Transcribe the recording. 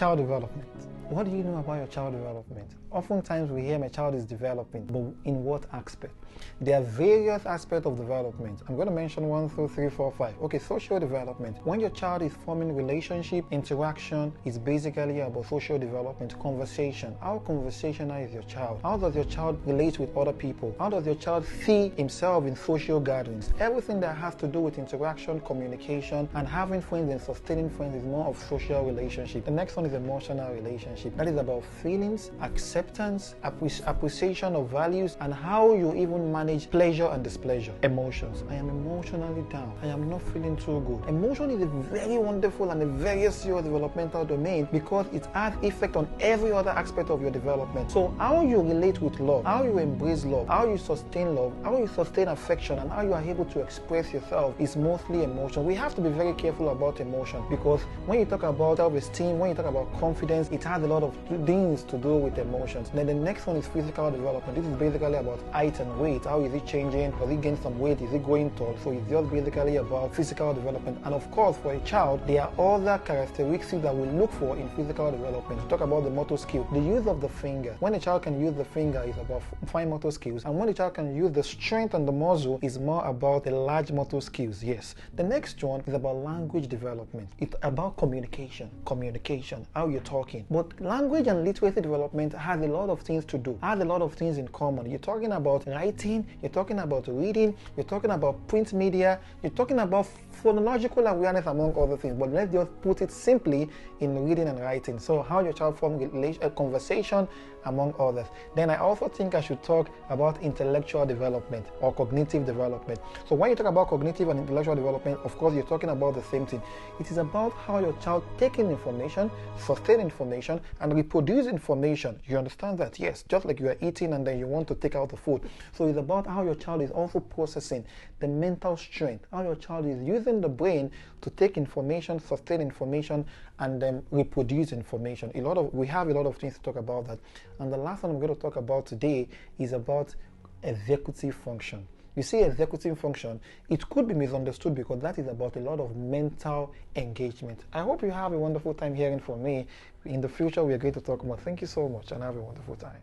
Child development. What do you know about your child development? Oftentimes we hear my child is developing, but in what aspect? There are various aspects of development. I'm going to mention 1, 2, 3, 4, 5. Okay, social development. When your child is forming relationship, interaction is basically about social development, conversation. How conversational is your child? How does your child relate with other people? How does your child see himself in social gatherings? Everything that has to do with interaction, communication, and having friends and sustaining friends is more of social relationship. The next one is emotional relationship. That is about feelings, acceptance, appreciation of values, and how you even manage pleasure and displeasure. Emotions. I am emotionally down. I am not feeling too good. Emotion is a very wonderful and a very serious developmental domain because it has effect on every other aspect of your development. So how you relate with love, how you embrace love, how you sustain love, how you sustain affection, and how you are able to express yourself is mostly emotion. We have to be very careful about emotion because when you talk about self-esteem, when you talk about confidence, it has a lot of things to do with emotions. Then the next one is physical development. This is basically about height and weight. How is it changing? Does it gain some weight? Is it going tall? So it's just basically about physical development. And of course, for a child, there are other characteristics that we look for in physical development. Talk about the motor skill. The use of the finger. When a child can use the finger is about fine motor skills. And when a child can use the strength and the muscle is more about the large motor skills. Yes. The next one is about language development. It's about communication. Communication. How you're talking. But language and literacy development has a lot of things to do. Has a lot of things in common. You're talking about writing, you're talking about reading, you're talking about print media, you're talking about phonological awareness among other things. But let's just put it simply in reading and writing. So how your child forms a conversation among others. Then I also think I should talk about intellectual development or cognitive development. So when you talk about cognitive and intellectual development, of course you're talking about the same thing. It is about how your child taking information, sustain information, and reproduce information. You understand that? Yes, just like you are eating and then you want to take out the food. So it's about how your child is also processing the mental strength, how your child is using the brain to take information, sustain information, and then reproduce information. We have a lot of things to talk about that. And the last one I'm going to talk about today is about executive function. You see, executive function, it could be misunderstood because that is about a lot of mental engagement. I hope you have a wonderful time hearing from me. In the future, we are going to talk more. Thank you so much and have a wonderful time.